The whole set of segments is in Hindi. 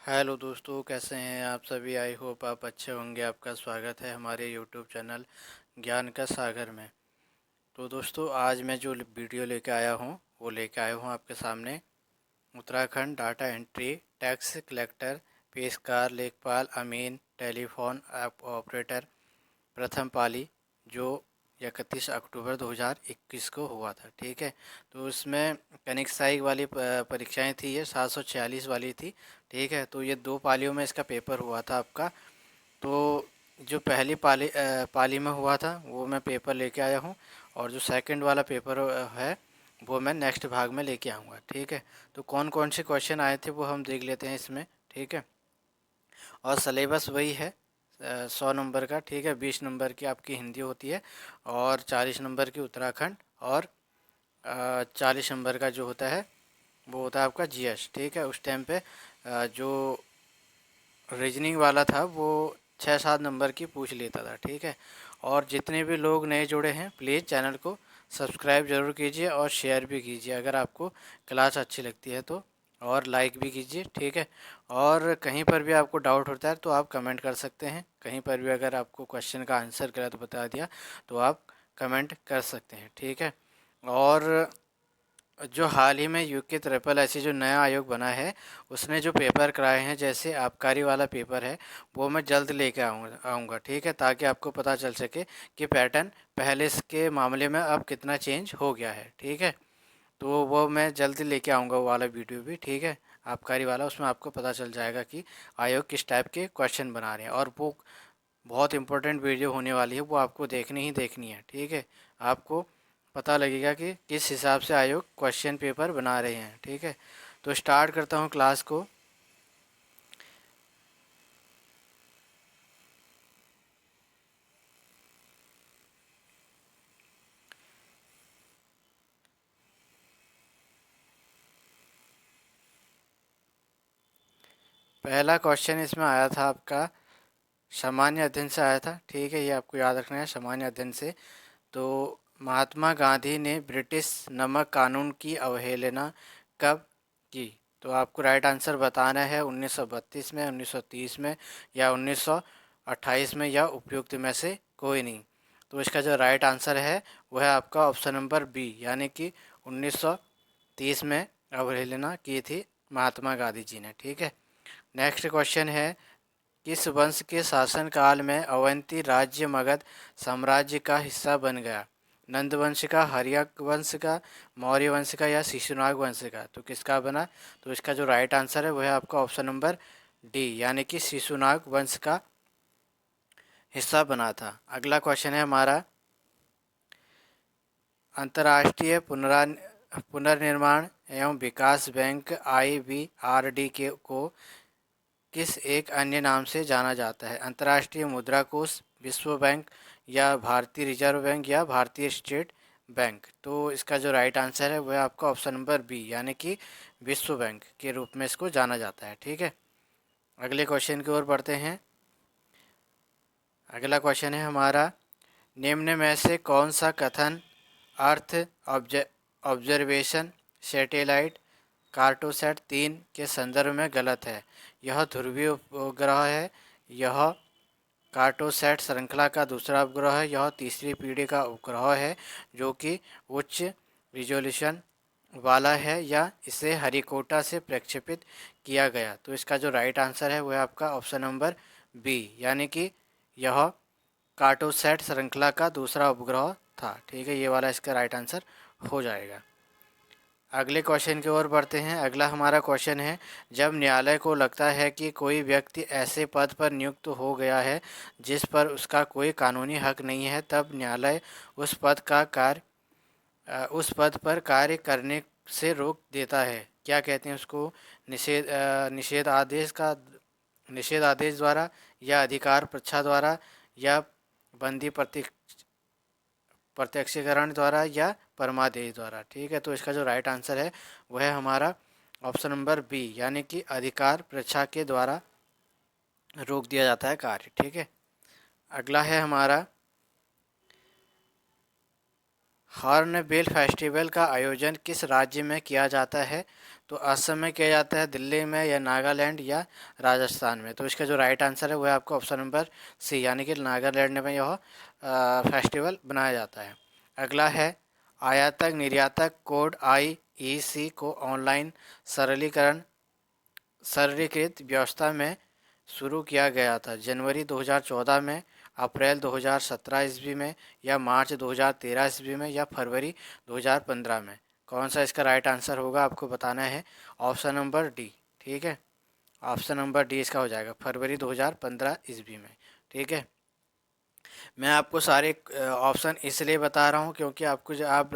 हेलो दोस्तों, कैसे हैं आप सभी। आई होप आप अच्छे होंगे। आपका स्वागत है हमारे यूट्यूब चैनल ज्ञान का सागर में। तो दोस्तों, आज मैं जो वीडियो लेके आया हूँ वो लेके आया हूँ आपके सामने Uttarakhand data entry tax collector पेशकार लेखपाल अमीन टेलीफोन ऑपरेटर प्रथम पाली, जो 31 अक्टूबर 2021 को हुआ था। ठीक है। तो उसमें कनिक वाली परीक्षाएं थी, ये 746 वाली थी। ठीक है। तो ये दो पालियों में इसका पेपर हुआ था आपका। तो जो पहली पाली में हुआ था वो मैं पेपर लेके आया हूँ, और जो सेकंड वाला पेपर है वो मैं नेक्स्ट भाग में लेके आऊँगा। ठीक है। तो कौन कौन से क्वेश्चन आए थे वो हम देख लेते हैं इसमें। ठीक है। और सिलेबस वही है, 100 नंबर का। ठीक है। 20 नंबर की आपकी हिंदी होती है, और 40 नंबर की उत्तराखंड, और 40 नंबर का जो होता है वो होता है आपका जीएस। ठीक है। उस टाइम पे जो रीजनिंग वाला था वो 6-7 नंबर की पूछ लेता था। ठीक है। और जितने भी लोग नए जुड़े हैं प्लीज़ चैनल को सब्सक्राइब ज़रूर कीजिए और शेयर भी कीजिए अगर आपको क्लास अच्छी लगती है तो, और लाइक भी कीजिए। ठीक है। और कहीं पर भी आपको डाउट होता है तो आप कमेंट कर सकते हैं। कहीं पर भी अगर आपको क्वेश्चन का आंसर गलत बता दिया तो आप कमेंट कर सकते हैं। ठीक है। और जो हाल ही में यूके ट्रिपल एस जो नया आयोग बना है उसने जो पेपर कराए हैं, जैसे आबकारी वाला पेपर है, वो मैं जल्द लेके आऊँगा। ठीक है। ताकि आपको पता चल सके कि पैटर्न पहले के मामले में अब कितना चेंज हो गया है। ठीक है। तो वो मैं जल्द लेके आऊँगा वो वाला वीडियो भी। ठीक है। आबकारी वाला, उसमें आपको पता चल जाएगा कि आयोग किस टाइप के क्वेश्चन बना रहे हैं, और वो बहुत इंपॉर्टेंट वीडियो होने वाली है, वो आपको देखनी ही देखनी है। ठीक है। आपको पता लगेगा कि किस हिसाब से आयोग क्वेश्चन पेपर बना रहे हैं। ठीक है। तो स्टार्ट करता हूँ क्लास को। पहला क्वेश्चन इसमें आया था आपका सामान्य अध्ययन से आया था। ठीक है। ये आपको याद रखना है, सामान्य अध्ययन से। तो महात्मा गांधी ने ब्रिटिश नमक कानून की अवहेलना कब की? तो आपको राइट आंसर बताना है 1932 में, 1930 में, या 1928 में, या उपयुक्त में से कोई नहीं। तो इसका जो राइट आंसर है वह है आपका ऑप्शन नंबर बी, यानी कि 1930 में अवहेलना की थी महात्मा गांधी जी ने। ठीक है। नेक्स्ट क्वेश्चन है, किस वंश के शासनकाल में अवंती राज्य मगध साम्राज्य का हिस्सा बन गया? नंद वंश का, हर्यक वंश का, मौर्य वंश का, या शिशुनाग वंश का? तो किसका बना? तो इसका जो राइट आंसर है वह है आपका ऑप्शन नंबर डी, यानी कि शिशुनाग वंश का हिस्सा बना था। अगला क्वेश्चन है हमारा, अंतर्राष्ट्रीय पुनर्निर्माण एवं विकास बैंक IBRD के को किस एक अन्य नाम से जाना जाता है? अंतर्राष्ट्रीय मुद्रा कोष, विश्व बैंक, या भारतीय रिजर्व बैंक, या भारतीय स्टेट बैंक? तो इसका जो राइट आंसर है वह आपका ऑप्शन नंबर बी, यानी कि विश्व बैंक के रूप में इसको जाना जाता है। ठीक है। अगले क्वेश्चन की ओर बढ़ते हैं। अगला क्वेश्चन है हमारा, निम्न में से कौन सा कथन अर्थ ऑब्जर्वेशन सैटेलाइट कार्टोसैट 3 के संदर्भ में गलत है? यह ध्रुवीय उपग्रह है, यह कार्टोसैट श्रृंखला का दूसरा उपग्रह है, यह तीसरी पीढ़ी का उपग्रह है जो कि उच्च रिजोल्यूशन वाला है, या इसे हरिकोटा से प्रक्षेपित किया गया? तो इसका जो राइट आंसर है वह आपका ऑप्शन नंबर बी, यानी कि यह कार्टोसैट श्रृंखला का दूसरा उपग्रह था। ठीक है। ये वाला इसका राइट आंसर हो जाएगा। अगले क्वेश्चन की ओर बढ़ते हैं। अगला हमारा क्वेश्चन है, जब न्यायालय को लगता है कि कोई व्यक्ति ऐसे पद पर नियुक्त हो गया है जिस पर उसका कोई कानूनी हक नहीं है, तब न्यायालय उस पद पर कार्य करने से रोक देता है। क्या कहते हैं उसको? निषेध आदेश का, निषेध आदेश द्वारा, या अधिकार परीक्षा द्वारा, या बंदी प्रत्यक्षीकरण द्वारा, या परमादेश द्वारा? ठीक है। तो इसका जो राइट आंसर है वह है हमारा ऑप्शन नंबर बी, यानी कि अधिकार परीक्षा के द्वारा रोक दिया जाता है कार्य। ठीक है। अगला है हमारा, हॉर्नबिल फेस्टिवल का आयोजन किस राज्य में किया जाता है? तो असम में किया जाता है, दिल्ली में या नागालैंड या राजस्थान में। तो इसका जो राइट आंसर है वो है आपका ऑप्शन नंबर सी, यानी कि नागालैंड में यह फेस्टिवल बनाया जाता है। अगला है आयातक निर्यातक कोड IEC को ऑनलाइन सरलीकरण सरलीकृत व्यवस्था में शुरू किया गया था। जनवरी 2014 में, अप्रैल 2017 ईस्वी में, या मार्च 2013 ईस्वी में, या फरवरी 2015 में। कौन सा इसका राइट आंसर होगा आपको बताना है। Option number D. ठीक है, ऑप्शन नंबर डी इसका हो जाएगा, फरवरी 2015 ईस्वी में। ठीक है, मैं आपको सारे ऑप्शन इसलिए बता रहा हूँ क्योंकि आपको जो आप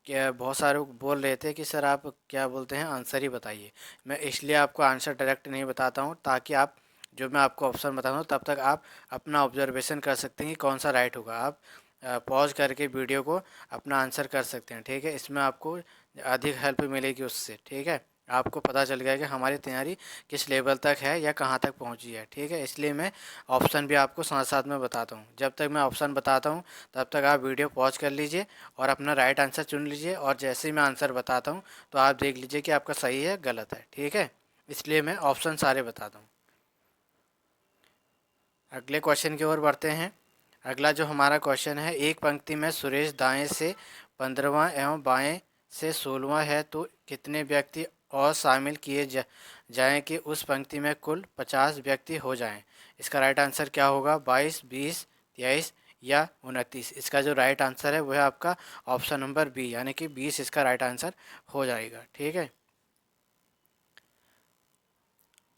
क्या बहुत सारे लोग बोल रहे थे कि सर आप क्या बोलते हैं आंसर ही बताइए। मैं इसलिए आपको आंसर डायरेक्ट नहीं बताता हूँ ताकि आप जो मैं आपको ऑप्शन बताता हूँ तब तक आप अपना ऑब्जर्वेशन कर सकते हैं कि कौन सा राइट होगा। आप पॉज करके वीडियो को अपना आंसर कर सकते हैं। ठीक है, इसमें आपको अधिक हेल्प मिलेगी उससे। ठीक है, आपको पता चल गया कि हमारी तैयारी किस लेवल तक है या कहाँ तक पहुँची है। ठीक है, इसलिए मैं ऑप्शन भी आपको साथ साथ में बताता हूँ। जब तक मैं ऑप्शन बताता हूँ तब तक आप वीडियो पॉज कर लीजिए और अपना राइट आंसर चुन लीजिए, और जैसे ही मैं आंसर बताता हूँ तो आप देख लीजिए कि आपका सही है गलत है। ठीक है, इसलिए मैं ऑप्शन सारे बताता हूँ। अगले क्वेश्चन की ओर बढ़ते हैं। अगला जो हमारा क्वेश्चन है, एक पंक्ति में सुरेश दाएं से 15वां एवं बाएं से 16वां है तो कितने व्यक्ति और शामिल किए जाएं कि उस पंक्ति में कुल 50 व्यक्ति हो जाएं। इसका राइट आंसर क्या होगा, 22, 20, 23 या 29। इसका जो राइट आंसर है वह है आपका ऑप्शन नंबर बी, यानी कि 20 इसका राइट आंसर हो जाएगा। ठीक है,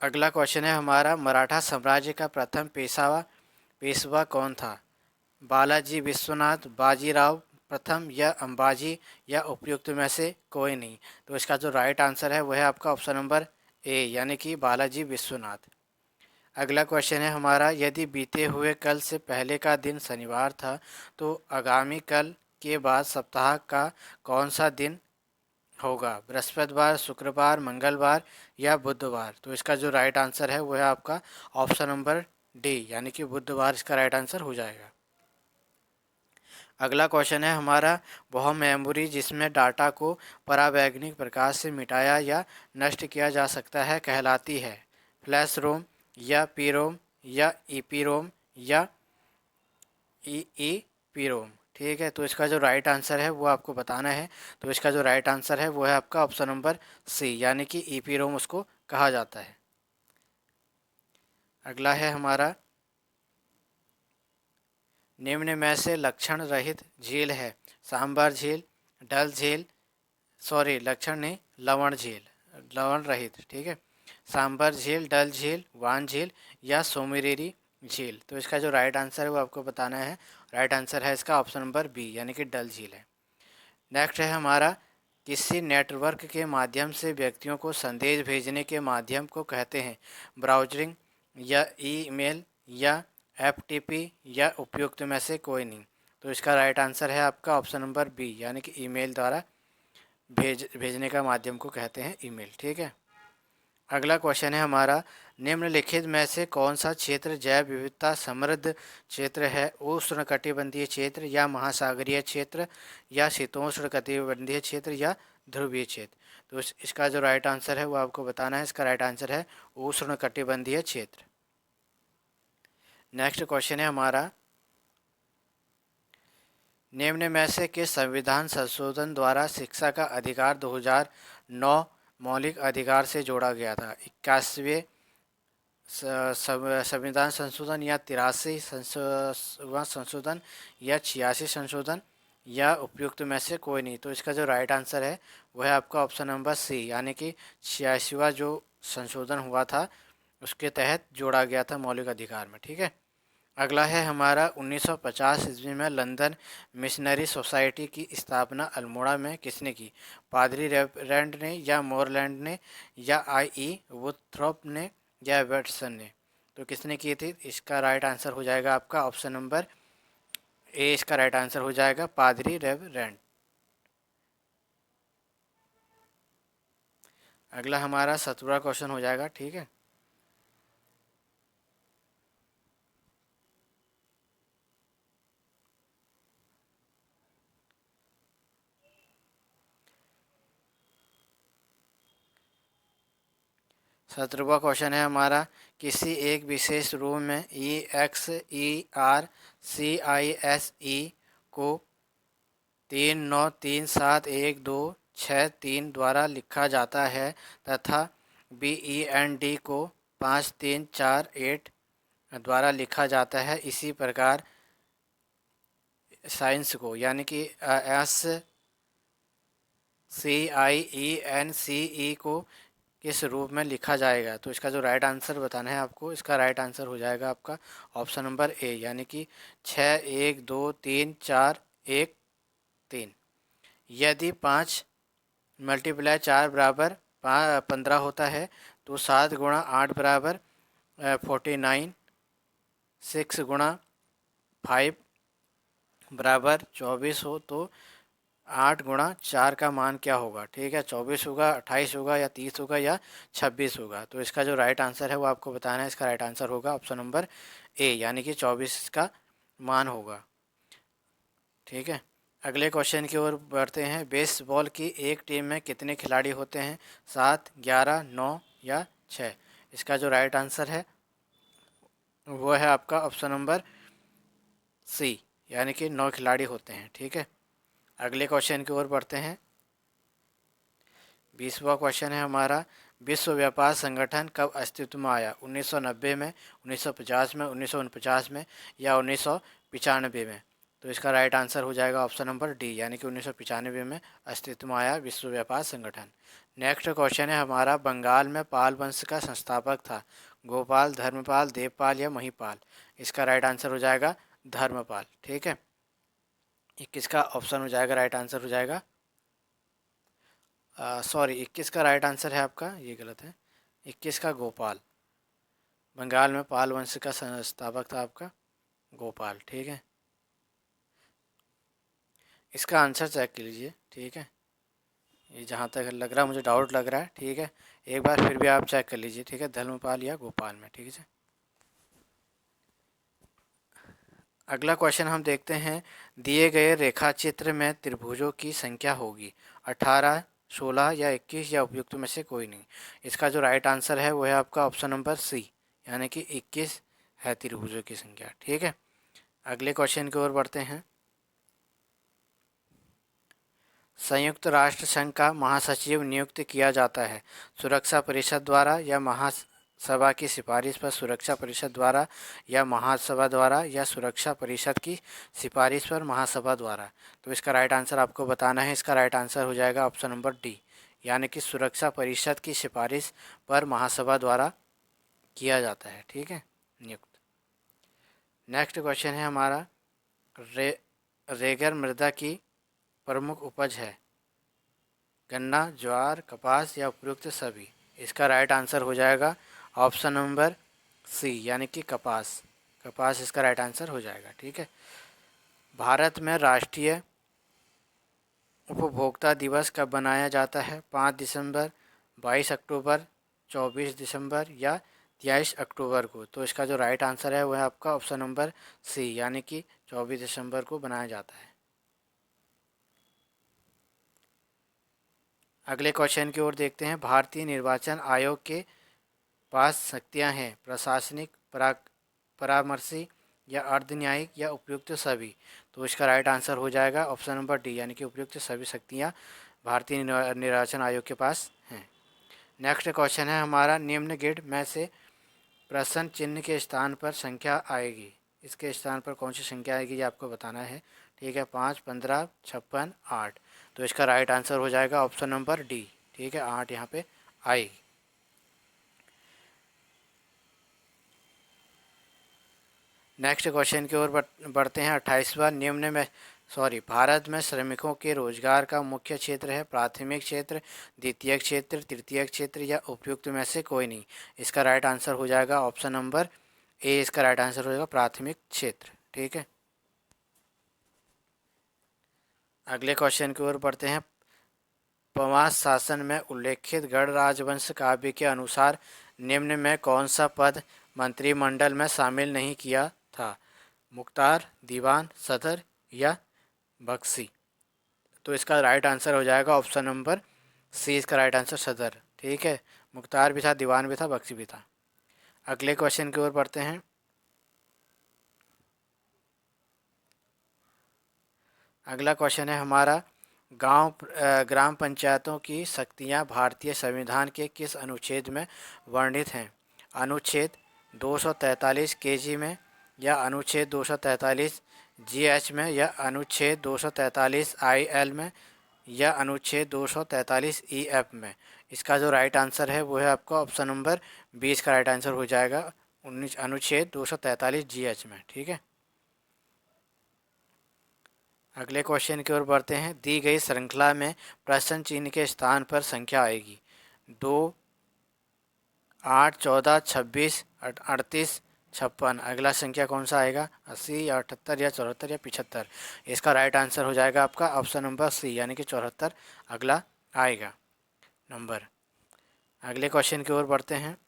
अगला क्वेश्चन है हमारा, मराठा साम्राज्य का प्रथम पेशवा कौन था। बालाजी विश्वनाथ, बाजीराव प्रथम या अंबाजी, या उपयुक्त में से कोई नहीं। तो इसका जो राइट आंसर है वह है आपका ऑप्शन नंबर ए, यानी कि बालाजी विश्वनाथ। अगला क्वेश्चन है हमारा, यदि बीते हुए कल से पहले का दिन शनिवार था तो आगामी कल के बाद सप्ताह का कौन सा दिन होगा। बृहस्पतिवार, शुक्रवार, मंगलवार या बुधवार। तो इसका जो राइट आंसर है वह है आपका ऑप्शन नंबर डी, यानी कि बुधवार इसका राइट आंसर हो जाएगा। अगला क्वेश्चन है हमारा, वह मेमोरी जिसमें डाटा को परावैज्ञानिक प्रकाश से मिटाया या नष्ट किया जा सकता है कहलाती है। फ्लैश रोम, या पी रोम, या ईपी रोम, या ई पी रोम। ठीक है, तो इसका जो राइट आंसर है वो आपको बताना है। तो इसका जो राइट आंसर है वो है आपका ऑप्शन नंबर सी, यानी कि ईपी रोम उसको कहा जाता है। अगला है हमारा, निम्न में से लक्षण रहित झील है। सांबर झील, डल झील, सॉरी लक्षण नहीं, लवण झील, लवण रहित। ठीक है, सांबर झील, डल झील, वान झील या सोमिरेरी झील। तो इसका जो राइट आंसर है वो आपको बताना है। राइट आंसर है इसका ऑप्शन नंबर बी, यानी कि डल झील है। नेक्स्ट है हमारा, किसी नेटवर्क के माध्यम से व्यक्तियों को संदेश भेजने के माध्यम को कहते हैं। ब्राउजिंग, या ईमेल, या एफटीपी, या उपयुक्त में से कोई नहीं। तो इसका राइट आंसर है आपका ऑप्शन नंबर बी, यानी कि ईमेल द्वारा भेजने का माध्यम को कहते हैं ईमेल। ठीक है, अगला क्वेश्चन है हमारा, निम्नलिखित में से कौन सा क्षेत्र जैव विविधता समृद्ध क्षेत्र है। उष्णकटिबंधीय क्षेत्र, या महासागरीय क्षेत्र, या शीतोष्ण कटिबंधीय क्षेत्र, या ध्रुवीय क्षेत्र। तो इसका जो राइट आंसर है वो आपको बताना है। इसका राइट आंसर है उष्णकटिबंधीय क्षेत्र। नेक्स्ट क्वेश्चन है हमारा, निम्न में से किस संविधान संशोधन द्वारा शिक्षा का अधिकार 2009 मौलिक अधिकार से जोड़ा गया था। 81वें संविधान संशोधन, या 83वां संशोधन, या 86 संशोधन, या उपयुक्त में से कोई नहीं। तो इसका जो राइट आंसर है वह है आपका ऑप्शन नंबर सी, यानी कि 86वां जो संशोधन हुआ था उसके तहत जोड़ा गया था मौलिक अधिकार में। ठीक है, अगला है हमारा, 1950 ईस्वी में लंदन मिशनरी सोसाइटी की स्थापना अल्मोड़ा में किसने की। पादरी रेवरेंड ने, या मोरलैंड ने, या वुथ्रोप ने, या वेटसन ने। तो किसने की थी। इसका राइट आंसर हो जाएगा आपका ऑप्शन नंबर ए, इसका राइट आंसर हो जाएगा पादरी रेवरेंड। अगला हमारा 17वां क्वेश्चन हो जाएगा। ठीक है, 17वां क्वेश्चन है हमारा, किसी एक विशेष रूम में EXERCISE को 39371263 द्वारा लिखा जाता है तथा BEND को 5348 द्वारा लिखा जाता है। इसी प्रकार साइंस को यानी कि SCIENCE को किस रूप में लिखा जाएगा। तो इसका जो राइट आंसर बताना है आपको, इसका राइट आंसर हो जाएगा आपका ऑप्शन नंबर ए, यानी कि 612341 यदि 5 मल्टीप्लाई 4 बराबर 15 होता है तो 7 गुणा 8 बराबर 49, 6 गुणा 5 बराबर 24 हो तो 8 गुणा 4 का मान क्या होगा। ठीक है, 24 होगा, 28 होगा या 30 होगा या 26 होगा। तो इसका जो राइट आंसर है वो आपको बताना है। इसका राइट आंसर होगा ऑप्शन नंबर ए, यानी कि 24 का मान होगा। ठीक है, अगले क्वेश्चन की ओर बढ़ते हैं। बेसबॉल की एक टीम में कितने खिलाड़ी होते हैं, 7, 11, 9 या 6। इसका जो राइट आंसर है वो है आपका ऑप्शन नंबर सी, यानी कि 9 खिलाड़ी होते हैं। ठीक है, अगले क्वेश्चन की ओर बढ़ते हैं। 20वां क्वेश्चन है हमारा, विश्व व्यापार संगठन कब अस्तित्व में आया, 1990 में, 1950 में, 1949 में या 1995 में। तो इसका राइट आंसर हो जाएगा ऑप्शन नंबर डी, यानी कि 1995 में अस्तित्व में आया विश्व व्यापार संगठन। नेक्स्ट क्वेश्चन है हमारा, बंगाल में पाल वंश का संस्थापक था, गोपाल, धर्मपाल, देवपाल या महिपाल। इसका राइट आंसर हो जाएगा धर्मपाल। ठीक है, 21 का ऑप्शन हो जाएगा, राइट आंसर हो जाएगा। सॉरी, 21 का राइट आंसर है आपका, ये गलत है। 21 का गोपाल, बंगाल में पाल वंश का संस्थापक था आपका गोपाल। ठीक है, इसका आंसर चेक कर लीजिए। ठीक है, ये जहाँ तक लग रहा है मुझे डाउट लग रहा है। ठीक है, एक बार फिर भी आप चेक कर लीजिए। ठीक है, धर्मपाल या गोपाल में। ठीक है, अगला क्वेश्चन हम देखते हैं, दिए गए रेखा चित्र में त्रिभुजों की संख्या होगी 18, 16 या 21 या उपयुक्त में से कोई नहीं। इसका जो राइट आंसर है वो है आपका ऑप्शन नंबर सी, यानी कि 21 है त्रिभुजों की संख्या। ठीक है, अगले क्वेश्चन की ओर बढ़ते हैं। संयुक्त राष्ट्र संघ का महासचिव नियुक्त किया जाता है सुरक्षा परिषद द्वारा या महासभा की सिफारिश पर, सुरक्षा परिषद द्वारा या महासभा द्वारा या सुरक्षा परिषद की सिफारिश पर महासभा द्वारा। तो इसका राइट आंसर आपको बताना है। इसका राइट आंसर हो जाएगा ऑप्शन नंबर डी, यानी कि सुरक्षा परिषद की सिफारिश पर महासभा द्वारा किया जाता है। ठीक है, नियुक्त। नेक्स्ट क्वेश्चन है हमारा, रेगर मृदा की प्रमुख उपज है, गन्ना, ज्वार, कपास या उपयुक्त सभी। इसका राइट आंसर हो जाएगा ऑप्शन नंबर सी, यानी कि कपास। कपास इसका राइट आंसर हो जाएगा। ठीक है, भारत में राष्ट्रीय उपभोक्ता दिवस कब मनाया जाता है, 5 दिसंबर, 22 अक्टूबर, 24 दिसंबर या 23 अक्टूबर को। तो इसका जो राइट आंसर है वह है आपका ऑप्शन नंबर सी, यानी कि 24 दिसंबर को बनाया जाता है। अगले क्वेश्चन की ओर देखते हैं। भारतीय निर्वाचन आयोग के पास शक्तियां हैं, प्रशासनिक, परामर्शी या अर्धन्यायिक या उपयुक्त सभी। तो इसका राइट आंसर हो जाएगा ऑप्शन नंबर डी, यानी कि उपयुक्त सभी शक्तियां भारतीय निर्वाचन आयोग के पास हैं। नेक्स्ट क्वेश्चन है हमारा, निम्नलिखित में से प्रश्न चिन्ह के स्थान पर संख्या आएगी, इसके स्थान पर कौन सी संख्या आएगी ये आपको बताना है। ठीक है, 5, 15, 56, 8। तो इसका राइट आंसर हो जाएगा ऑप्शन नंबर डी। ठीक है, 8 यहाँ पे आएगी। नेक्स्ट क्वेश्चन की ओर बढ़ते हैं। 28वां, निम्न में भारत में श्रमिकों के रोजगार का मुख्य क्षेत्र है, प्राथमिक क्षेत्र, द्वितीय क्षेत्र, तृतीय क्षेत्र या उपयुक्त में से कोई नहीं। इसका राइट आंसर हो जाएगा ऑप्शन नंबर ए, इसका राइट आंसर हो जाएगा प्राथमिक क्षेत्र। ठीक है, अगले क्वेश्चन की ओर बढ़ते हैं। पवार शासन में उल्लेखित गढ़ राजवंश काव्य के अनुसार निम्न में कौन सा पद मंत्रिमंडल में शामिल नहीं किया था, मुख्तार, दीवान, सदर या बख्शी। तो इसका राइट आंसर हो जाएगा ऑप्शन नंबर सी, इसका राइट आंसर सदर। ठीक है, मुख्तार भी था, दीवान भी था, बख्शी भी था। अगले क्वेश्चन की ओर बढ़ते हैं। अगला क्वेश्चन है हमारा, ग्राम पंचायतों की शक्तियां भारतीय संविधान के किस अनुच्छेद में वर्णित हैं? अनुच्छेद 243 केजी में, या अनुच्छेद 243 जीएच में, या अनुच्छेद 243 आईएल में, या अनुच्छेद 243 ईएफ में। इसका जो राइट आंसर है वो है आपका ऑप्शन नंबर 20 का राइट आंसर हो जाएगा, अनुच्छेद 243 जीएच में। ठीक है, अगले क्वेश्चन की ओर बढ़ते हैं। दी गई श्रृंखला में प्रश्न चिन्ह के स्थान पर संख्या आएगी 2, 8, 14, 26, 38, 56। अगला संख्या कौन सा आएगा? 80 या 78 या 74 या 75। इसका राइट आंसर हो जाएगा आपका ऑप्शन नंबर सी, यानी कि 74 अगला आएगा नंबर। अगले क्वेश्चन की ओर बढ़ते हैं।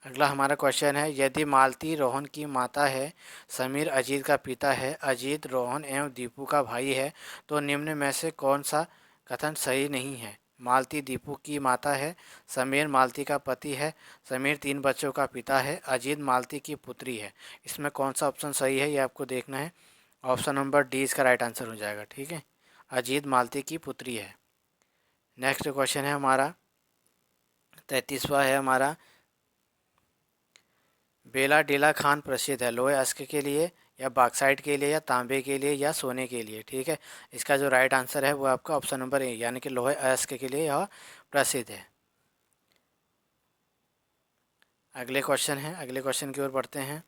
अगला हमारा क्वेश्चन है, यदि मालती रोहन की माता है, समीर अजीत का पिता है, अजीत रोहन एवं दीपू का भाई है, तो निम्न में से कौन सा कथन सही नहीं है? मालती दीपू की माता है, समीर मालती का पति है, समीर 3 बच्चों का पिता है, अजीत मालती की पुत्री है। इसमें कौन सा ऑप्शन सही है ये आपको देखना है। ऑप्शन नंबर डी इसका राइट आंसर हो जाएगा। ठीक है, अजीत मालती की पुत्री है। नेक्स्ट क्वेश्चन है हमारा 33वां है हमारा, बेला डेला खान प्रसिद्ध है लोहे अयस्क के लिए, या बॉक्साइट के लिए, या तांबे के लिए, या सोने के लिए? ठीक है, इसका जो राइट आंसर है वो आपका ऑप्शन नंबर ए, यानी कि लोहे अयस्क के लिए यह प्रसिद्ध है। अगले क्वेश्चन है, अगले क्वेश्चन की ओर बढ़ते हैं।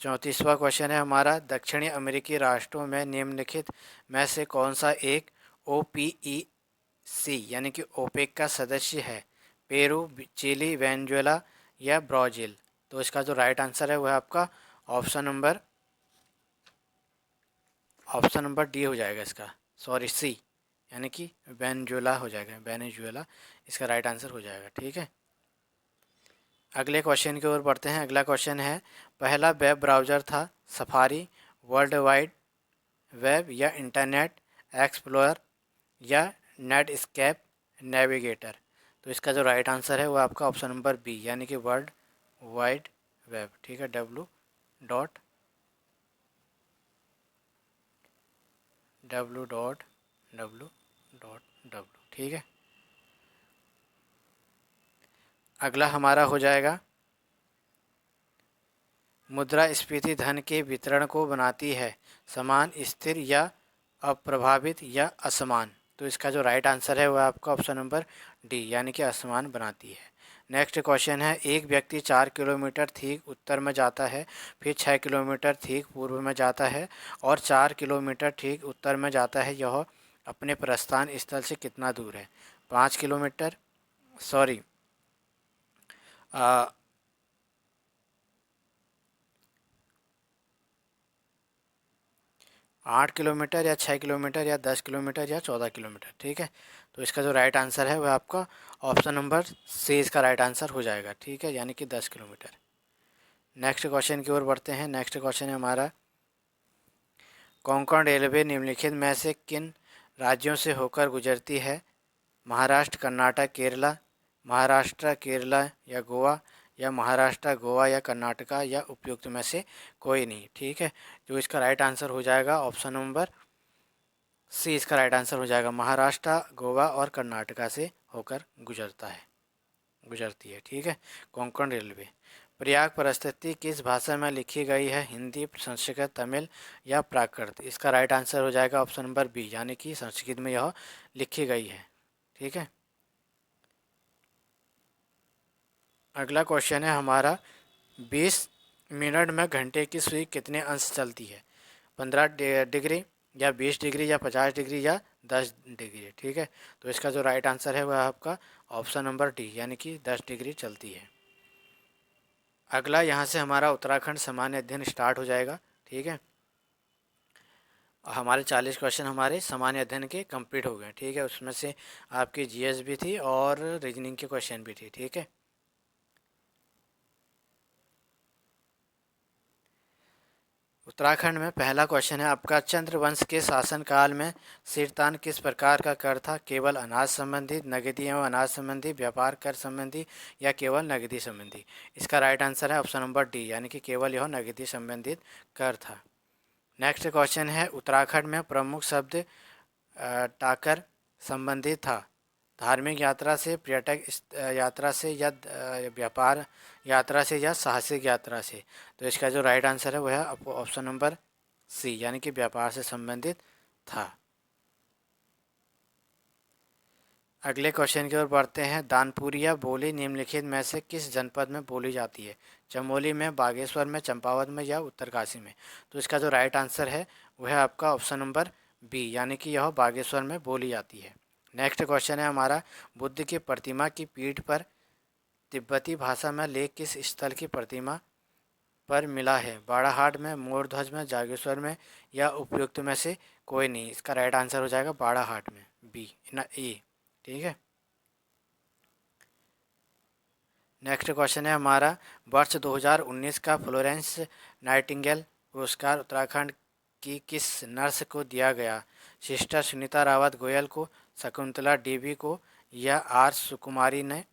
34वां क्वेश्चन है हमारा, दक्षिणी अमेरिकी राष्ट्रों में निम्नलिखित में से कौन सा एक OPEC यानी कि ओपेक का सदस्य है? पेरू, चिली, वेनेजुएला, या ब्राज़ील? तो इसका जो राइट आंसर है वो है आपका ऑप्शन नंबर डी हो जाएगा इसका, सॉरी सी, यानी कि वेनेजुएला हो जाएगा, वेनेजुएला इसका राइट आंसर हो जाएगा। ठीक है, अगले क्वेश्चन की ओर बढ़ते हैं। अगला क्वेश्चन है, पहला वेब ब्राउज़र था सफारी, वर्ल्ड वाइड वेब, या इंटरनेट एक्सप्लोरर, या नेटस्केप नेविगेटर? तो इसका जो राइट आंसर है वो आपका ऑप्शन नंबर बी, यानी कि वर्ल्ड वाइड वेब। ठीक है, W dot W dot W dot W. ठीक है, अगला हमारा हो जाएगा, मुद्रास्फीति धन के वितरण को बनाती है, समान, स्थिर, या अप्रभावित, या असमान? तो इसका जो राइट आंसर है वो आपका ऑप्शन नंबर डी, यानी कि असमान बनाती है। नेक्स्ट क्वेश्चन है, एक व्यक्ति 4 किलोमीटर ठीक उत्तर में जाता है, फिर 6 किलोमीटर ठीक पूर्व में जाता है, और 4 किलोमीटर ठीक उत्तर में जाता है। यह अपने प्रस्थान स्थल से कितना दूर है? 5 किलोमीटर, सॉरी 8 किलोमीटर, या 6 किलोमीटर, या 10 किलोमीटर, या 14 किलोमीटर? ठीक है, तो इसका जो राइट आंसर है वह आपका ऑप्शन नंबर सी इसका राइट आंसर हो जाएगा। ठीक है, यानी कि 10 किलोमीटर। नेक्स्ट क्वेश्चन की ओर बढ़ते हैं। नेक्स्ट क्वेश्चन है हमारा, कोंकण रेलवे निम्नलिखित में से किन राज्यों से होकर गुजरती है? महाराष्ट्र, कर्नाटक, केरला, महाराष्ट्र, केरला, या गोवा, या महाराष्ट्र, गोवा, या कर्नाटका, या उपयुक्त में से कोई नहीं? ठीक है, जो इसका राइट आंसर हो जाएगा ऑप्शन नंबर सी इसका राइट आंसर हो जाएगा, महाराष्ट्र, गोवा और कर्नाटका से होकर गुजरती है। ठीक है, कोंकण रेलवे। प्रयाग प्रस्तुति किस भाषा में लिखी गई है? हिंदी, संस्कृत, तमिल, या प्राकृत? इसका राइट आंसर हो जाएगा ऑप्शन नंबर बी, यानी कि संस्कृत में यह लिखी गई है। ठीक है, अगला क्वेश्चन है हमारा, 20 मिनट में घंटे की सुई कितने अंश चलती है? 15 डिग्री, या 20 डिग्री, या 50 डिग्री, या 10 डिग्री? ठीक है, तो इसका जो राइट आंसर है वह आपका ऑप्शन नंबर डी, यानी कि 10 डिग्री चलती है। अगला यहाँ से हमारा उत्तराखंड सामान्य अध्ययन स्टार्ट हो जाएगा। ठीक है, हमारे 40 क्वेश्चन हमारे सामान्य अध्ययन के कंप्लीट हो गए। ठीक है, उसमें से आपकी जीएस भी थी और रीजनिंग के क्वेश्चन भी थे। ठीक है, उत्तराखंड में पहला क्वेश्चन है आपका, चंद्रवंश के शासनकाल में सिरतान किस प्रकार का कर था? केवल अनाज संबंधी, नगदी एवं अनाज संबंधी, व्यापार कर संबंधी या केवल नगदी संबंधी? इसका राइट आंसर है ऑप्शन नंबर डी, यानी कि केवल यह नगदी संबंधित कर था। नेक्स्ट क्वेश्चन है, उत्तराखंड में प्रमुख शब्द टाकर संबंधित था? धार्मिक यात्रा से, पर्यटक यात्रा से, या व्यापार यात्रा से, या साहसिक यात्रा से? तो इसका जो राइट आंसर है वह है ऑप्शन नंबर सी, यानी कि व्यापार से संबंधित था। अगले क्वेश्चन की ओर बढ़ते हैं। दानपुरिया बोली निम्नलिखित में से किस जनपद में बोली जाती है? चमोली में, बागेश्वर में, चंपावत में या उत्तरकाशी में? तो इसका जो राइट आंसर है वह है आपका ऑप्शन नंबर बी, यानी कि यह बागेश्वर में बोली जाती है। नेक्स्ट क्वेश्चन है हमारा, बुद्ध की प्रतिमा की पीठ पर तिब्बती भाषा में लेख किस स्थल की प्रतिमा पर मिला है? बाड़ाहाट में, मोरध्वज में, जागेश्वर में या उपयुक्त में से कोई नहीं? इसका राइट आंसर हो जाएगा बाड़ाहाट में, बी ना ए। ठीक है। नेक्स्ट क्वेश्चन है हमारा, वर्ष 2019 का फ्लोरेंस नाइटिंगेल पुरस्कार उत्तराखंड की किस नर्स को दिया गया? सिस्टर सुनीता रावत गोयल को, शकुंतला डीवी को, या आर सुकुमारी ने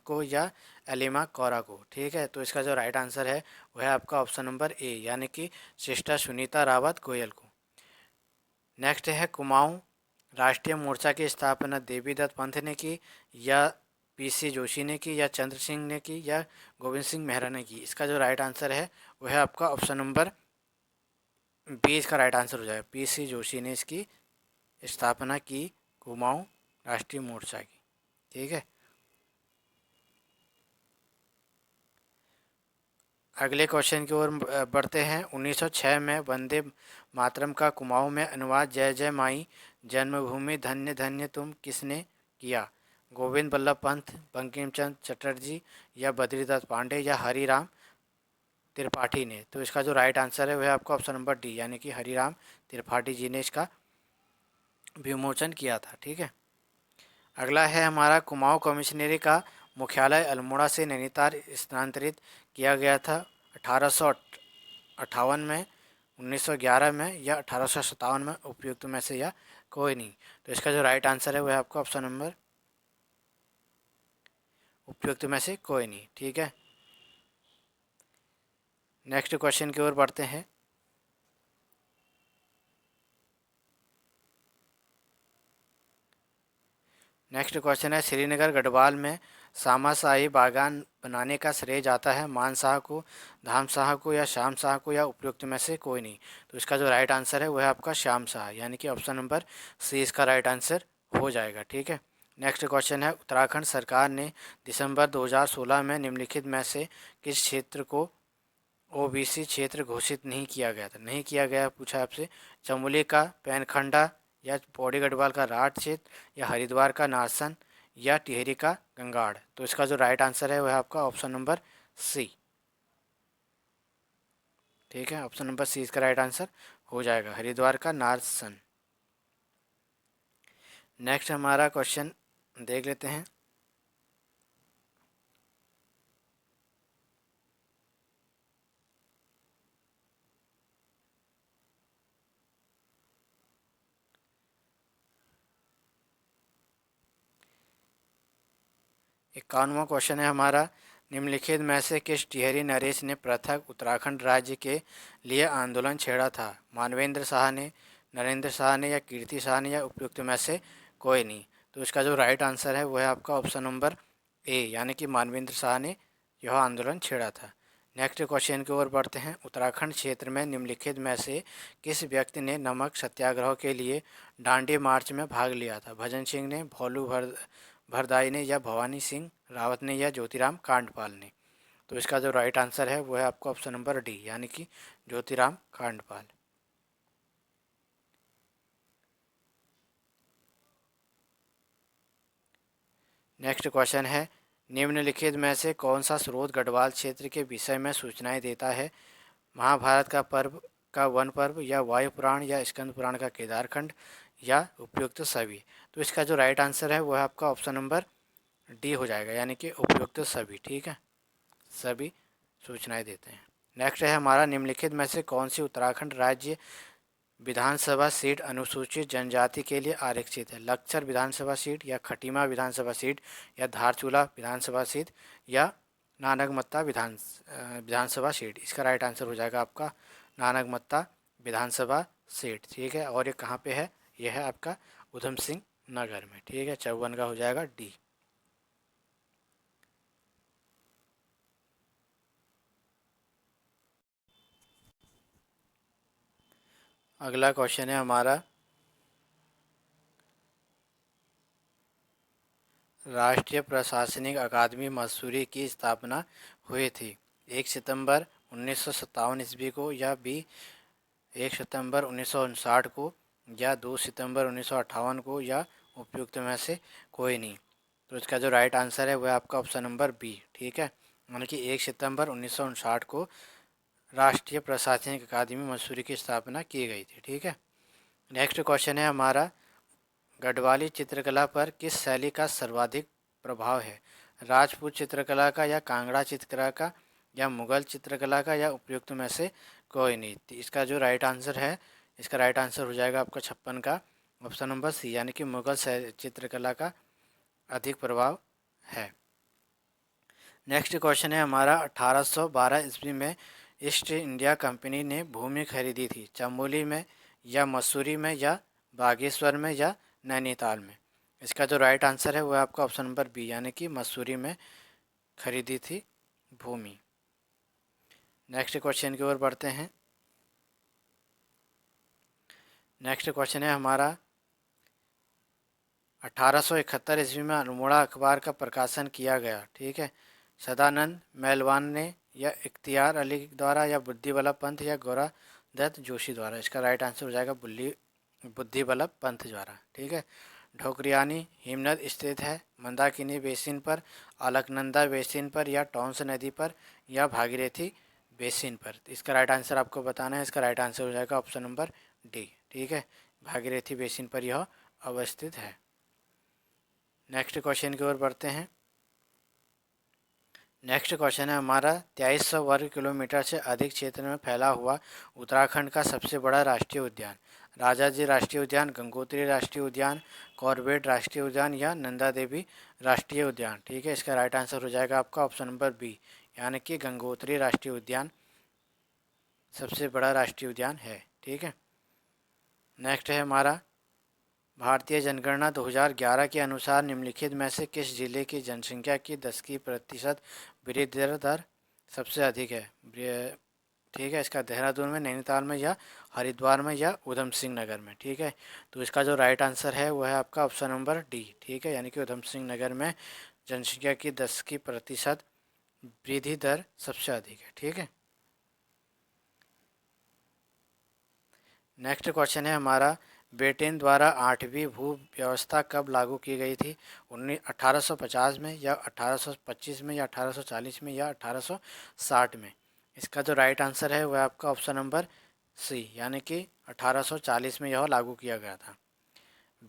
को, या एलिमा कौरा को? ठीक है, तो इसका जो राइट आंसर है वह है आपका ऑप्शन नंबर ए, यानी कि सिस्टर सुनीता रावत गोयल को। नेक्स्ट है, कुमाऊं राष्ट्रीय मोर्चा की स्थापना देवीदत्त पंत ने की, या पीसी जोशी ने की, या चंद्र सिंह ने की, या गोविंद सिंह मेहरा ने की? इसका जो राइट आंसर है वह है आपका ऑप्शन नंबर बी, इसका राइट आंसर हो जाएगा। पीसी जोशी ने इसकी स्थापना की, कुमाऊं राष्ट्रीय मोर्चा की। ठीक है। अगले क्वेश्चन की ओर बढ़ते हैं। 1906 में वंदे मातरम का कुमाऊं में अनुवाद जय जय माई जन्मभूमि धन्य धन्य तुम किसने किया? गोविंद बल्लभ पंत, बंकिम चंद्र चटर्जी, या बद्रीदत्त पांडे, या हरिराम त्रिपाठी ने? तो इसका जो राइट आंसर है वह है आपका ऑप्शन नंबर डी, यानी कि हरिराम त्रिपाठी जी ने इसका विमोचन किया था। ठीक है। अगला है हमारा, कुमाऊं कमिश्नरी का मुख्यालय अल्मोड़ा से नैनीताल स्थानांतरित किया गया था 1858 में, 1911 में, या 1857 में? उपयुक्त में से या कोई नहीं? तो इसका जो राइट आंसर है वह है आपका ऑप्शन नंबर उपयुक्त में से कोई नहीं। ठीक है। नेक्स्ट क्वेश्चन की ओर बढ़ते हैं। नेक्स्ट क्वेश्चन है, श्रीनगर गढ़वाल में सामाशाही बागान बनाने का श्रेय जाता है मान शाह को, धाम शाह को, या श्याम शाह को, या उपयुक्त में से कोई नहीं? तो इसका जो राइट आंसर है वह है आपका श्याम शाह, यानी कि ऑप्शन नंबर सी इसका राइट आंसर हो जाएगा। ठीक है। नेक्स्ट क्वेश्चन है, उत्तराखंड सरकार ने दिसंबर 2016 में निम्नलिखित में से किस क्षेत्र को ओबीसी क्षेत्र घोषित नहीं किया गया था? नहीं किया गया पूछा आपसे। चमोली का पैनखंडा, या पौड़ी गढ़वाल का राठ क्षेत्र, या हरिद्वार का नारसन, या टिहरी का गंगाड़? तो इसका जो राइट आंसर है वह है आपका ऑप्शन नंबर सी। ठीक है, ऑप्शन नंबर सी इसका राइट आंसर हो जाएगा, हरिद्वार का नारसन। नेक्स्ट हमारा क्वेश्चन देख लेते हैं। इक्यावनवां क्वेश्चन है हमारा, निम्नलिखित में से किस टिहरी नरेश ने पृथक उत्तराखंड राज्य के लिए आंदोलन छेड़ा था? मानवेंद्र शाह ने, नरेंद्र शाह ने, या कीर्ति शाह ने, या उपयुक्त में से कोई नहीं? तो इसका जो राइट आंसर है वह है आपका ऑप्शन नंबर ए, यानी कि मानवेंद्र शाह ने यह आंदोलन छेड़ा था। नेक्स्ट क्वेश्चन की ओर बढ़ते हैं। उत्तराखंड क्षेत्र में निम्नलिखित में से किस व्यक्ति ने नमक सत्याग्रह के लिए डांडी मार्च में भाग लिया था? भजन सिंह ने, भोलू भरदाई ने, या भवानी सिंह रावत ने, या ज्योतिराम कांडपाल ने? तो इसका जो राइट आंसर है वो है आपका ऑप्शन नंबर डी, यानी कि ज्योतिराम कांडपाल। नेक्स्ट क्वेश्चन है, निम्नलिखित में से कौन सा स्रोत गढ़वाल क्षेत्र के विषय में सूचनाएं देता है? महाभारत का पर्व का वन पर्व, या वायु पुराण, या स्कंद पुराण का केदारखंड, या उपयुक्त सभी? तो इसका जो राइट आंसर है वह आपका ऑप्शन नंबर डी हो जाएगा, यानी कि उपयुक्त सभी। ठीक है, सभी सूचनाएं देते हैं। नेक्स्ट है हमारा, निम्नलिखित में से कौन सी उत्तराखंड राज्य विधानसभा सीट अनुसूचित जनजाति के लिए आरक्षित है? लक्सर विधानसभा सीट, या खटीमा विधानसभा सीट, या धारचूला विधानसभा सीट, या नानगमत्ता विधानसभा सीट? इसका राइट आंसर हो जाएगा आपका नानगमत्ता विधानसभा सीट। ठीक है, और ये कहाँ पे है? यह है आपका उधम सिंह नगर में। ठीक है, 54 का हो जाएगा डी। अगला क्वेश्चन है हमारा, राष्ट्रीय प्रशासनिक अकादमी मसूरी की स्थापना हुई थी? 1 सितंबर 1957 ईस्वी को, या बी 1 सितंबर 1959 को, या 2 सितंबर 1958 को, या उपयुक्त में से कोई नहीं? तो इसका जो राइट आंसर है वह आपका ऑप्शन नंबर बी। ठीक है, यानी कि 1 सितंबर 1959 को राष्ट्रीय प्रशासनिक अकादमी मसूरी की स्थापना की गई थी। ठीक है, नेक्स्ट क्वेश्चन है हमारा, गढ़वाली चित्रकला पर किस शैली का सर्वाधिक प्रभाव है? राजपूत चित्रकला का, या कांगड़ा चित्रकला का, या मुगल चित्रकला का, या उपयुक्त में से कोई नहीं? तो इसका जो राइट आंसर है, इसका राइट आंसर हो जाएगा आपका 56 का ऑप्शन नंबर सी, यानी कि मुगल चित्रकला का अधिक प्रभाव है। नेक्स्ट क्वेश्चन है हमारा, 1812 ईस्वी में ईस्ट इंडिया कंपनी ने भूमि खरीदी थी? चमोली में, या मसूरी में, या बागेश्वर में, या नैनीताल में? इसका जो राइट आंसर है वह आपका ऑप्शन नंबर बी, यानी कि मसूरी में खरीदी थी भूमि। नेक्स्ट क्वेश्चन की ओर बढ़ते हैं। नेक्स्ट क्वेश्चन है हमारा, 1871 ईस्वी में अल्मोड़ा अखबार का प्रकाशन किया गया। ठीक है, सदानंद मेलवान ने, या इख्तियार अली द्वारा, या बुद्धि वल्लभ पंत, या गौरा दत्त जोशी द्वारा? इसका राइट आंसर हो जाएगा बुद्धि वल्लभ पंत द्वारा। ठीक है, ढोकरियानी हिमनद स्थित है मंदाकिनी बेसिन पर, अलकनंदा बेसिन पर, या टॉन्स नदी पर, या भागीरथी बेसिन पर? इसका राइट आंसर आपको बताना है। इसका राइट आंसर हो जाएगा ऑप्शन नंबर डी। ठीक है, भागीरथी बेसिन पर यह अवस्थित है। नेक्स्ट क्वेश्चन की ओर बढ़ते हैं। नेक्स्ट क्वेश्चन है हमारा, 2300 वर्ग किलोमीटर से अधिक क्षेत्र में फैला हुआ उत्तराखंड का सबसे बड़ा राष्ट्रीय उद्यान? राजाजी राष्ट्रीय उद्यान, गंगोत्री राष्ट्रीय उद्यान, कॉर्बेट राष्ट्रीय उद्यान, या नंदा देवी राष्ट्रीय उद्यान? ठीक है, इसका राइट आंसर हो जाएगा आपका ऑप्शन नंबर बी, यानी कि गंगोत्री राष्ट्रीय उद्यान सबसे बड़ा राष्ट्रीय उद्यान है। ठीक है, नेक्स्ट है हमारा, भारतीय जनगणना 2011 के अनुसार निम्नलिखित में से किस जिले की जनसंख्या की 10% वृद्धि दर सबसे अधिक है? ठीक है, इसका देहरादून में, नैनीताल में, या हरिद्वार में, या उधम सिंह नगर में? ठीक है, तो इसका जो राइट आंसर है वह है आपका ऑप्शन नंबर डी। ठीक है, यानी कि उधम सिंह नगर में जनसंख्या की 10% वृद्धि दर सबसे अधिक है। ठीक है, नेक्स्ट क्वेश्चन है हमारा, ब्रिटेन द्वारा 8वीं भू व्यवस्था कब लागू की गई थी? 1850 में, या 1825 में, या 1840 में, या 1860 में? इसका जो राइट आंसर है वह आपका ऑप्शन नंबर सी, यानी कि 1840 में यह लागू किया गया था।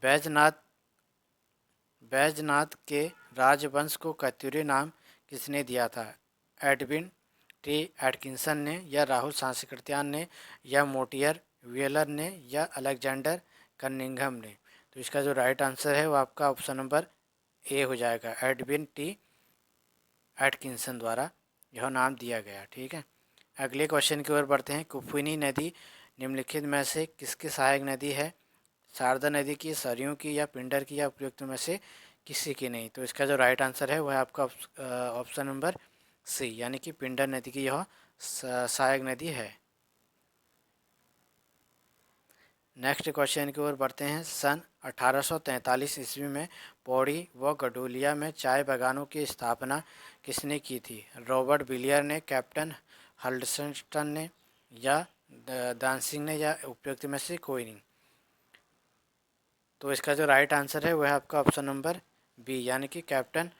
बैजनाथ बैजनाथ के राजवंश को कत्यूरी नाम किसने दिया था? एडविन टी एटकिंसन ने, या राहुल सांस्कृत्यान ने, या मोटियर वेलर ने, या अलेक्जेंडर कनिंघम ने? तो इसका जो राइट आंसर है वो आपका ऑप्शन नंबर ए हो जाएगा, एडविन टी एटकिंसन द्वारा यह नाम दिया गया। ठीक है, अगले क्वेश्चन की ओर बढ़ते हैं। कुफिनी नदी निम्नलिखित में से किसकी सहायक नदी है? शारदा नदी की, सरयू की, या पिंडर की, या उपयुक्त में से किसी की नहीं? तो इसका जो राइट आंसर है वह है आपका ऑप्शन नंबर सी, यानी कि पिंडर नदी की यह सहायक नदी है। नेक्स्ट क्वेश्चन की ओर बढ़ते हैं। सन 1843 ईस्वी में पौड़ी व गडोलिया में चाय बागानों की स्थापना किसने की थी? रॉबर्ट विलियर ने, कैप्टन हल्डस्टन ने, या दानसिंह ने, या उपयुक्त में से कोई नहीं? तो इसका जो राइट आंसर है वह है आपका ऑप्शन नंबर बी, यानी कि कैप्टन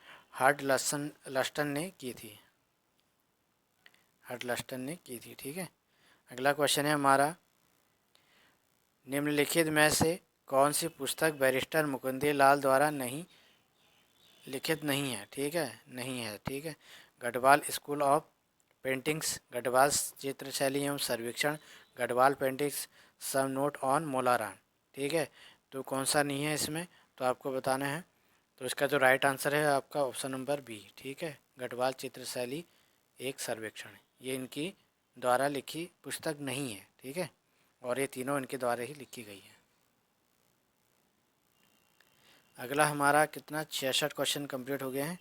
लस्टन ने की थी। लस्टन ने की थी। ठीक है, अगला क्वेश्चन है हमारा, निम्नलिखित में से कौन सी पुस्तक बैरिस्टर मुकुंदी लाल द्वारा नहीं लिखित नहीं है? ठीक है, नहीं है। ठीक है, Garhwal school of paintings, Garhwal चित्रशैली एवं सर्वेक्षण, Garhwal paintings, some note on Molaram. ठीक है, तो कौन सा नहीं है इसमें, तो आपको बताना है। तो इसका जो राइट आंसर है आपका ऑप्शन नंबर बी। ठीक है, गढ़वाल चित्रशैली एक सर्वेक्षण, ये इनकी द्वारा लिखी पुस्तक नहीं है। ठीक है, और ये तीनों इनके द्वारा ही लिखी गई है। अगला हमारा कितना 66 क्वेश्चन कंप्लीट हो गए हैं।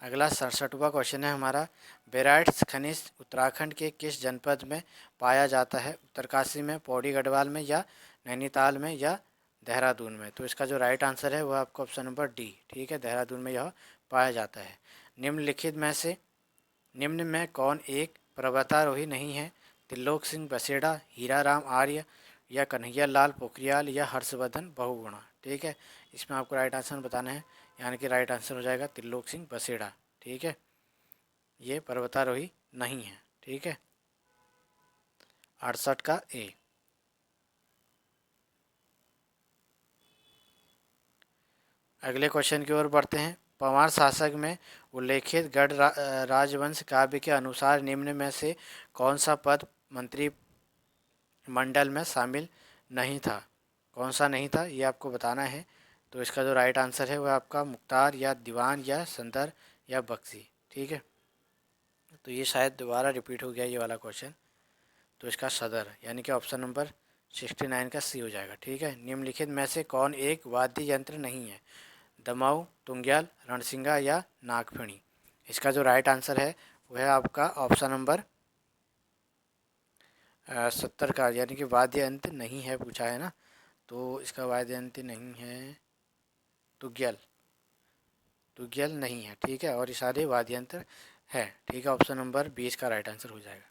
अगला 67वां क्वेश्चन है हमारा, बेराइट्स खनिज उत्तराखंड के किस जनपद में पाया जाता है? उत्तरकाशी में, पौड़ी गढ़वाल में, या नैनीताल में, या देहरादून में? तो इसका जो राइट आंसर है वह आपका ऑप्शन नंबर डी। ठीक है, देहरादून में यह पाया जाता है। निम्न में कौन एक पर्वतारोही नहीं है? त्रिलोक सिंह बसेड़ा, हीराराम आर्य, या कन्हैया लाल पोखरियाल, या हर्षवर्धन बहुगुणा? ठीक है, इसमें आपको राइट आंसर बताना है, यानी कि राइट आंसर हो जाएगा त्रिलोक सिंह बसेड़ा। ठीक है, ये पर्वतारोही नहीं है। ठीक है, 68 का ए। अगले क्वेश्चन की ओर बढ़ते हैं। पंवार शासक में उल्लेखित राजवंश काव्य के अनुसार निम्न में से कौन सा पद मंत्री मंडल में शामिल नहीं था? कौन सा नहीं था ये आपको बताना है। तो इसका जो राइट आंसर है वह आपका मुख्तार, या दीवान, या संदर, या बख्शी। ठीक है, तो ये शायद दोबारा रिपीट हो गया ये वाला क्वेश्चन। तो इसका सदर, यानी कि ऑप्शन नंबर 69 का सी हो जाएगा। ठीक है, निम्नलिखित में से कौन एक वाद्य यंत्र नहीं है? दमाऊ, तुंग्याल, रणसिंगा, या नागफणी? इसका जो राइट आंसर है वह है आपका ऑप्शन नंबर 70 का, यानी कि वाद्य यंत्र नहीं है पूछा है ना, तो इसका वाद्य यंत्र नहीं है तुग्यल। तुग्यल नहीं है। ठीक है, और ये सारे वाद्य यंत्र है। ठीक है, ऑप्शन नंबर 20 का राइट आंसर हो जाएगा।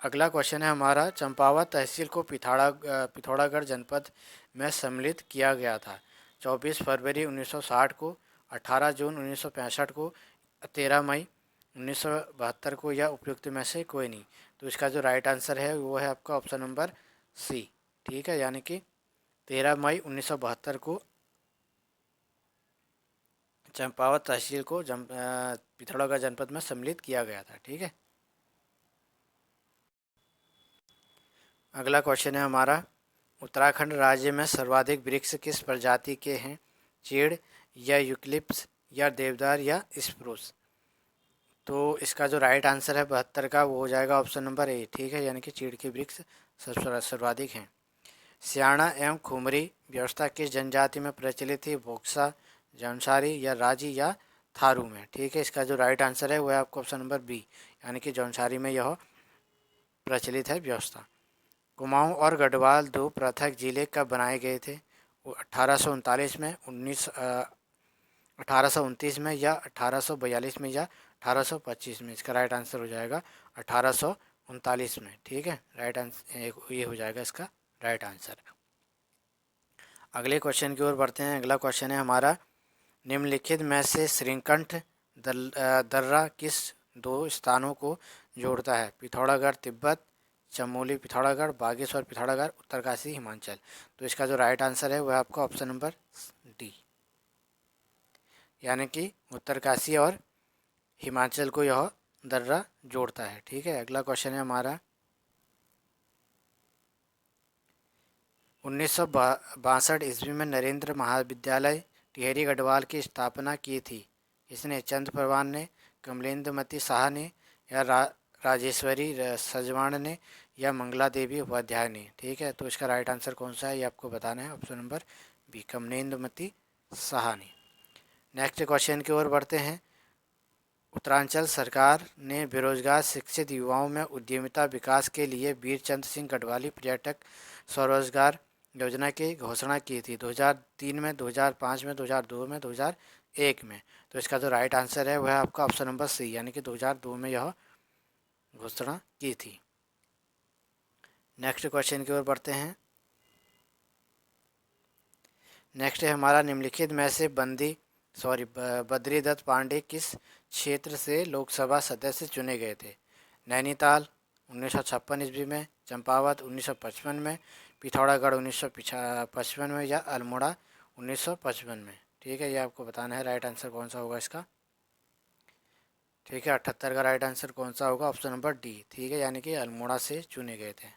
अगला क्वेश्चन है हमारा, चंपावत तहसील को पिथौरागढ़ जनपद में सम्मिलित किया गया था 24 फरवरी 1960 को, 18 जून 1965 को, 13 मई 1972 को, या उपयुक्त में से कोई नहीं? तो इसका जो राइट आंसर है वो है आपका ऑप्शन नंबर सी। ठीक है, यानी कि 13 मई 1972 को चंपावत तहसील को पिथौरागढ़ जनपद में सम्मिलित किया गया था। ठीक है, अगला क्वेश्चन है हमारा, उत्तराखंड राज्य में सर्वाधिक वृक्ष किस प्रजाति के हैं? चीड़, या यूकलिप्स, या देवदार, या स्प्रूस? तो इसका जो राइट आंसर है 72 का वो हो जाएगा ऑप्शन नंबर ए। ठीक है, यानी कि चीड़ के वृक्ष सर्वाधिक हैं। सियाणा एवं खुमरी व्यवस्था किस जनजाति में प्रचलित थी? बोक्सा, जौनसारी, या राजी, या थारू में? ठीक है, इसका जो राइट आंसर है वो है आपको ऑप्शन नंबर बी, यानी कि जौनसारी में यह प्रचलित है व्यवस्था। कुमाऊं और गढ़वाल दो पृथक जिले कब बनाए गए थे? वो 1839 में, 1829 में, या 1842 में, या 1825 में? इसका राइट आंसर हो जाएगा 1839 में। ठीक है, राइट आंसर ये हो जाएगा इसका राइट आंसर। अगले क्वेश्चन की ओर बढ़ते हैं। अगला क्वेश्चन है हमारा, निम्नलिखित में से श्रीकंठ दर्रा किस दो स्थानों को जोड़ता है? पिथौरागढ़ तिब्बत, चमोली पिथौरागढ़, बागेश्वर पिथौरागढ़, उत्तरकाशी हिमाचल? तो इसका जो राइट आंसर है वह आपका ऑप्शन नंबर डी, यानी कि उत्तरकाशी और हिमाचल को यह दर्रा जोड़ता है। ठीक है, अगला क्वेश्चन है हमारा, 1962 ईस्वी में नरेंद्र महाविद्यालय टिहरी गढ़वाल की स्थापना की थी इसने? चंद परवान ने, कमलेंद्रमती शाह ने, या राजेश्वरी सजवाण ने, या मंगला देवी उपाध्याय ने? ठीक है, तो इसका राइट आंसर कौन सा है ये आपको बताना है। ऑप्शन नंबर बी, कमलेंद्रमती शाह ने। नेक्स्ट क्वेश्चन की ओर बढ़ते हैं। उत्तरांचल सरकार ने बेरोजगार शिक्षित युवाओं में उद्यमिता विकास के लिए वीरचंद सिंह गढ़वाली पर्यटक स्वरोजगार योजना की घोषणा की थी 2003 में, 2005 में, 2002 में, 2001 में? तो इसका जो राइट आंसर है वह है आपका ऑप्शन नंबर सी, यानी कि 2002 में यह घोषणा की थी। नेक्स्ट क्वेश्चन की ओर बढ़ते हैं। नेक्स्ट है हमारा, निम्नलिखित में से बद्रीदत्त पांडे किस क्षेत्र से लोकसभा सदस्य चुने गए थे? नैनीताल 1956 ईस्वी में, चंपावत 1955 में, पिथौरागढ़ 1955 में, या अल्मोड़ा 1955 में? ठीक है, ये आपको बताना है राइट आंसर कौन सा होगा इसका। ठीक है, 78 का राइट आंसर कौन सा होगा? Option number D. ठीक है, यानी कि अल्मोड़ा से चुने गए थे।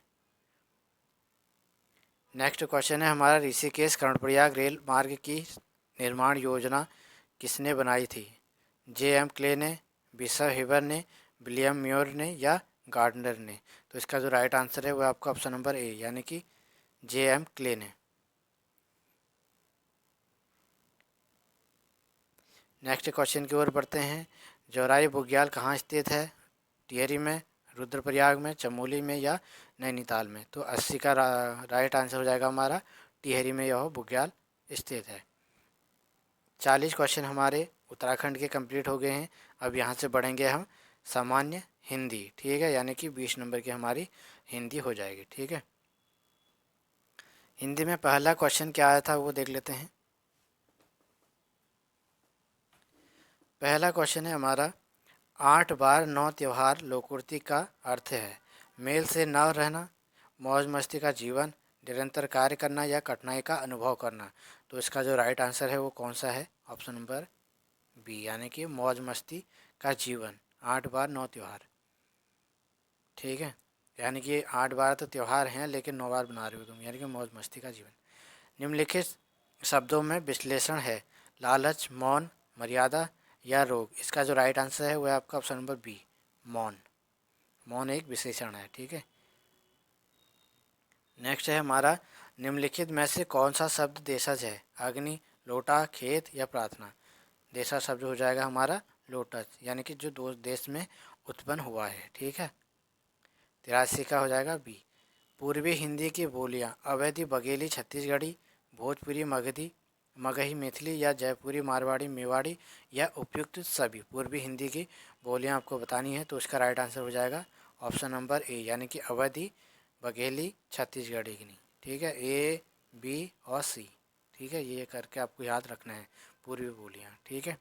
नेक्स्ट क्वेश्चन है हमारा, ऋषिकेश कर्णप्रयाग रेल मार्ग की निर्माण योजना किसने बनाई थी? जे एम क्ले ने, बिशप हिबर ने, विलियम म्योर ने या गार्डनर ने? तो इसका जो राइट आंसर है वो आपका ऑप्शन नंबर ए, यानी कि जे एम क्ले ने। नेक्स्ट क्वेश्चन की ओर बढ़ते हैं। जौराई बुग्याल कहाँ स्थित है? टिहरी में, रुद्रप्रयाग में, चमोली में या नैनीताल में? तो 80 का राइट आंसर हो जाएगा हमारा टिहरी में यह बुग्याल स्थित है। 40 क्वेश्चन हमारे उत्तराखंड के कंप्लीट हो गए हैं। अब यहाँ से बढ़ेंगे हम सामान्य हिंदी। ठीक है, यानी कि 20 नंबर की हमारी हिंदी हो जाएगी। ठीक है, हिंदी में पहला क्वेश्चन क्या आया था वो देख लेते हैं। पहला क्वेश्चन है हमारा, 8 बार 9 त्योहार लोकोक्ति का अर्थ है? मेल से न रहना, मौज मस्ती का जीवन, निरंतर कार्य करना या कठिनाई का अनुभव करना? तो इसका जो राइट आंसर है वो कौन सा है? ऑप्शन नंबर बी, यानी कि मौज मस्ती का जीवन। 8 बार 9 त्योहार। ठीक है, यानी कि 8 बार तो त्योहार हैं लेकिन 9 बार बना रहे हो तुम, यानी कि मौज मस्ती का जीवन। निम्नलिखित शब्दों में विश्लेषण है? लालच, मौन, मर्यादा या रोग? इसका जो राइट आंसर है वह आपका ऑप्शन नंबर बी, मौन। मौन एक विशेषण है। ठीक है, नेक्स्ट है हमारा, निम्नलिखित में से कौन सा शब्द देशज है? अग्नि, लोटा, खेत या प्रार्थना? देशज शब्द हो जाएगा हमारा लोटस, यानी कि जो दो देश में उत्पन्न हुआ है। ठीक है, 83 का हो जाएगा बी। पूर्वी हिंदी की बोलियाँ? अवैधी बघेली छत्तीसगढ़ी, भोजपुरी मगधी मगही मैथिली या जयपुरी मारवाड़ी मेवाड़ी या उपयुक्त सभी? पूर्वी हिंदी की बोलियाँ आपको बतानी है तो उसका राइट आंसर हो जाएगा ऑप्शन नंबर ए, यानी कि अवधी बघेली छत्तीसगढ़ी की नहीं। ठीक है, ए बी और सी। ठीक है, ये करके आपको याद रखना है पूर्वी बोलियाँ। ठीक है,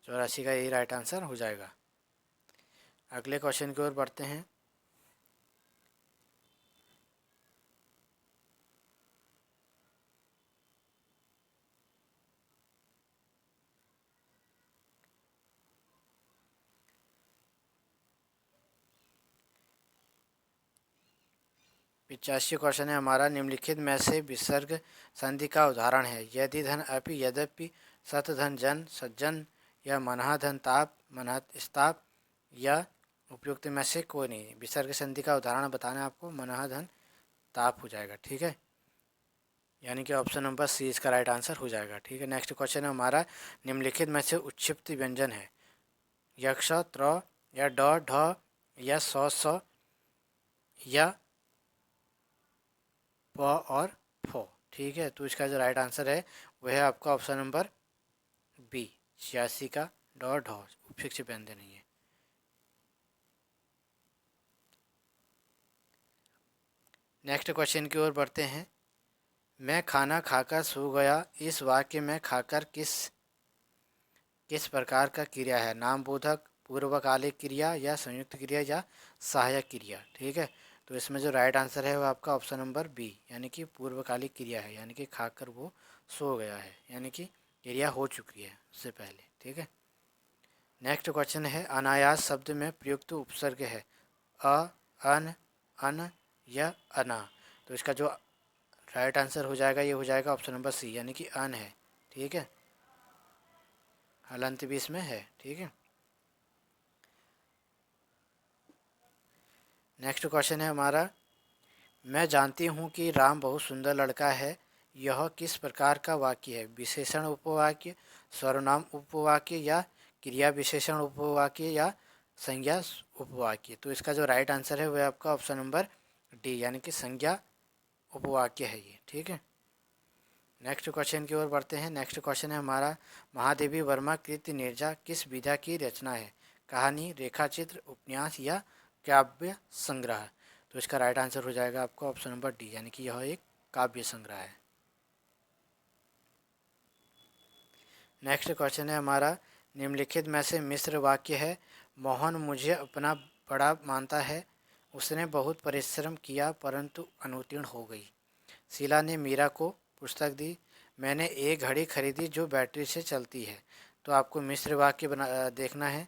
84 का यही राइट आंसर हो जाएगा। अगले क्वेश्चन की ओर बढ़ते हैं। 85 क्वेश्चन है हमारा, निम्नलिखित में से विसर्ग संधि का उदाहरण है? यदि धन अपि यद्यपि, सत धन जन सज्जन या मनहा धन ताप मनहत स्ताप या उपयुक्त में से कोई नहीं? विसर्ग संधि का उदाहरण बताना है आपको, मनहा धन ताप हो जाएगा। ठीक है, यानी कि ऑप्शन नंबर सी इसका राइट आंसर हो जाएगा। ठीक है, नेक्स्ट क्वेश्चन है हमारा, निम्नलिखित में से उच्छिप्त व्यंजन है? यक्ष, त्र या ड ढ या स या प और फो? ठीक है, तो इसका जो राइट आंसर है वह है आपका ऑप्शन नंबर बी, 86 का ड ढ उपशिक्त व्यंजन नहीं है। नेक्स्ट क्वेश्चन की ओर बढ़ते हैं। मैं खाना खाकर सो गया, इस वाक्य में खाकर किस किस प्रकार का क्रिया है? नामबोधक, पूर्वकालिक क्रिया या संयुक्त क्रिया या सहायक क्रिया? ठीक है, तो इसमें जो राइट आंसर है वो आपका ऑप्शन नंबर बी, यानी कि पूर्वकालिक क्रिया है, यानी कि खाकर वो सो गया है, यानी कि क्रिया हो चुकी है उससे पहले। ठीक है, नेक्स्ट क्वेश्चन है, अनायास शब्द में प्रयुक्त उपसर्ग है? अ, अन या अना? तो इसका जो राइट आंसर हो जाएगा ये हो जाएगा ऑप्शन नंबर सी, यानी कि अन है। ठीक है, हलंत भी इसमें है। ठीक है, नेक्स्ट क्वेश्चन है हमारा, मैं जानती हूँ कि राम बहुत सुंदर लड़का है, यह किस प्रकार का वाक्य है? विशेषण उपवाक्य, सर्वनाम उपवाक्य या क्रिया विशेषण उपवाक्य या संज्ञा उपवाक्य? तो इसका जो राइट आंसर है वह आपका ऑप्शन नंबर डी, यानी कि संज्ञा उपवाक्य है ये। ठीक है, नेक्स्ट क्वेश्चन की ओर बढ़ते हैं। नेक्स्ट क्वेश्चन है हमारा, महादेवी वर्मा कृत निर्जा किस विधा की रचना है? कहानी, रेखाचित्र, उपन्यास या काव्य संग्रह? तो इसका राइट आंसर हो जाएगा आपका ऑप्शन नंबर डी, यानी कि यह एक काव्य संग्रह है। नेक्स्ट क्वेश्चन है हमारा, निम्नलिखित में से मिश्र वाक्य है? मोहन मुझे अपना बड़ा मानता है, उसने बहुत परिश्रम किया परंतु अनुत्तीर्ण हो गई। शीला ने मीरा को पुस्तक दी, मैंने एक घड़ी खरीदी जो बैटरी से चलती है। तो आपको मिश्र वाक्य देखना है।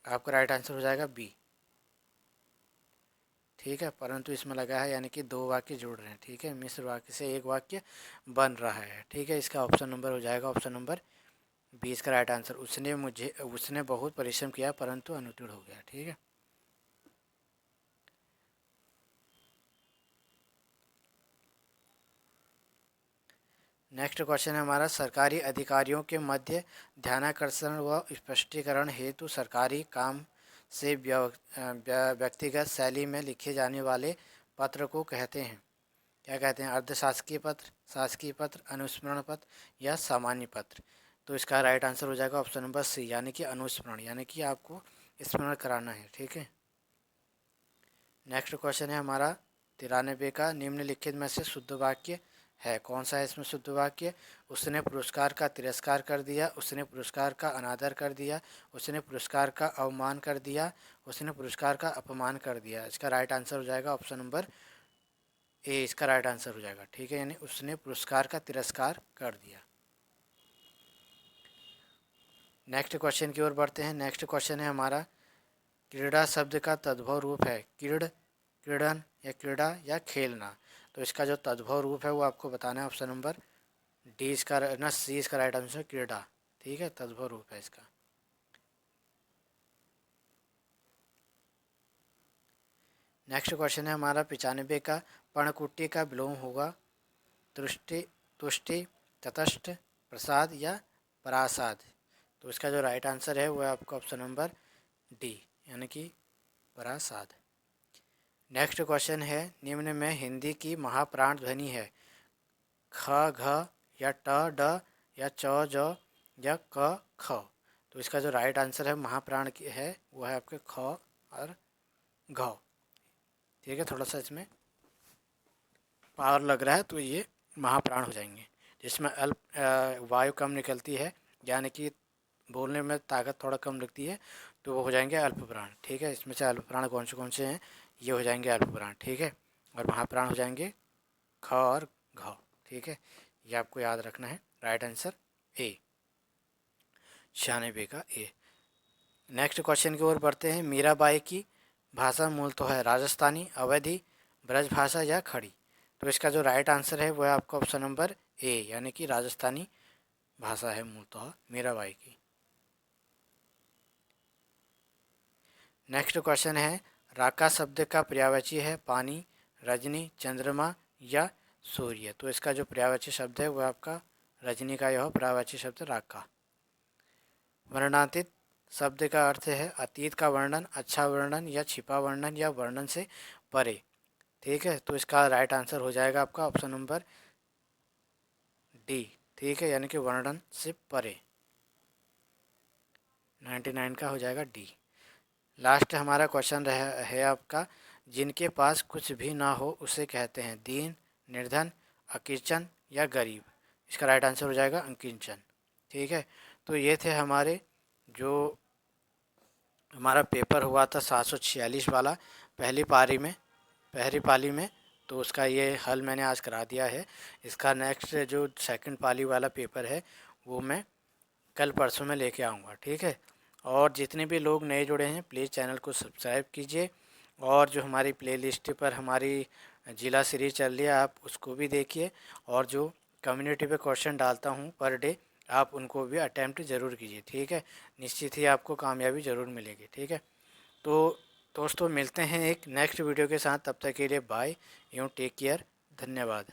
आपका राइट आंसर हो जाएगा बी। ठीक है, परंतु इसमें लगा है यानी कि दो वाक्य जुड़ रहे हैं। ठीक है, मिश्र वाक्य से एक वाक्य बन रहा है। ठीक है, इसका ऑप्शन नंबर हो जाएगा ऑप्शन नंबर 20 का राइट आंसर। उसने बहुत परिश्रम किया परंतु अनुत्तीर्ण हो गया। ठीक है, नेक्स्ट क्वेश्चन है हमारा, सरकारी अधिकारियों के मध्य ध्यानाकर्षण व स्पष्टीकरण हेतु सरकारी काम से व्यक्तिगत शैली में लिखे जाने वाले पत्र को कहते हैं। क्या कहते हैं? अर्धशासकीय पत्र, शासकीय पत्र, अनुस्मरण पत्र या सामान्य पत्र। तो इसका राइट आंसर हो जाएगा ऑप्शन नंबर सी, यानी कि अनुस्मरण, यानी कि आपको स्मरण कराना है। ठीक है, नेक्स्ट क्वेश्चन है हमारा 93 का, निम्नलिखित में से शुद्ध वाक्य है। कौन सा है इसमें शुद्ध वाक्य? उसने पुरस्कार का तिरस्कार कर दिया, उसने पुरस्कार का अनादर कर दिया, उसने पुरस्कार का अवमान कर दिया, उसने पुरस्कार का अपमान कर दिया। इसका राइट आंसर हो जाएगा ऑप्शन नंबर ए, इसका राइट आंसर हो जाएगा। ठीक है, यानी उसने पुरस्कार का तिरस्कार कर दिया। नेक्स्ट क्वेश्चन की ओर बढ़ते हैं। नेक्स्ट क्वेश्चन है हमारा, क्रीड़ा शब्द का तद्भव रूप है क्रीड़, क्रीड़न या क्रीड़ा या खेलना। तो इसका जो तद्भव रूप है वो आपको बताना है। ऑप्शन नंबर डी इसका ना सी इसका राइट आंसर क्रीड़ा। ठीक है, तद्भव रूप है इसका। नेक्स्ट क्वेश्चन है हमारा 95 का, पर्णकुटी का विलोम होगा तुष्टि, तुष्टि, तटस्थ, प्रसाद या परासाद। तो इसका जो राइट आंसर है वो है आपका ऑप्शन नंबर डी, यानी कि परासाद। नेक्स्ट क्वेश्चन है, निम्न में हिंदी की महाप्राण ध्वनि है ख, घ या ट, ड या च, ज या क, ख। तो इसका जो राइट आंसर है महाप्राण की है वो है आपके ख और घ। ठीक है, थोड़ा सा इसमें पावर लग रहा है तो ये महाप्राण हो जाएंगे। जिसमें अल्प वायु कम निकलती है, यानी कि बोलने में ताकत थोड़ा कम लगती है, तो वो हो जाएंगे अल्प प्राण। ठीक है, इसमें से अल्प प्राण कौन से हैं? ये हो जाएंगे अल्प प्राण। ठीक है, और महाप्राण हो जाएंगे ख और घ। ठीक है, ये आपको याद रखना है। राइट आंसर ए, 96 का ए। नेक्स्ट क्वेश्चन की ओर बढ़ते हैं। मीराबाई की भाषा मूलतः है राजस्थानी, अवधी, ब्रजभाषा या खड़ी। तो इसका जो राइट आंसर है वो है आपका ऑप्शन नंबर ए, यानी कि राजस्थानी भाषा है मूलतः मीराबाई की। नेक्स्ट क्वेश्चन है, राका शब्द का पर्यायवाची है पानी, रजनी, चंद्रमा या सूर्य। तो इसका जो पर्यायवाची शब्द है वो आपका रजनी का यह पर्यायवाची शब्द राका। वर्णातीत शब्द का अर्थ है अतीत का वर्णन, अच्छा वर्णन या छिपा वर्णन या वर्णन से परे। ठीक है, तो इसका राइट आंसर हो जाएगा आपका ऑप्शन नंबर डी। ठीक है, यानी कि वर्णन से परे। 99 का हो जाएगा डी। लास्ट हमारा क्वेश्चन है आपका, जिनके पास कुछ भी ना हो उसे कहते हैं दीन, निर्धन, अकिंचन या गरीब। इसका राइट आंसर हो जाएगा अकिंचन। ठीक है, तो ये थे हमारे जो हमारा पेपर हुआ था 746 वाला पहली पाली में। तो उसका ये हल मैंने आज करा दिया है। इसका नेक्स्ट जो सेकंड पाली वाला पेपर है वो मैं कल परसों में लेके आऊँगा। ठीक है, और जितने भी लोग नए जुड़े हैं प्लीज़ चैनल को सब्सक्राइब कीजिए, और जो हमारी प्लेलिस्ट पर हमारी जिला सीरीज चल रही है आप उसको भी देखिए, और जो कम्युनिटी पे क्वेश्चन डालता हूँ पर डे आप उनको भी अटैम्प्ट ज़रूर कीजिए। ठीक है, निश्चित ही आपको कामयाबी ज़रूर मिलेगी। ठीक है, तो दोस्तों मिलते हैं एक नेक्स्ट वीडियो के साथ, तब तक के लिए बाय, टेक केयर, धन्यवाद।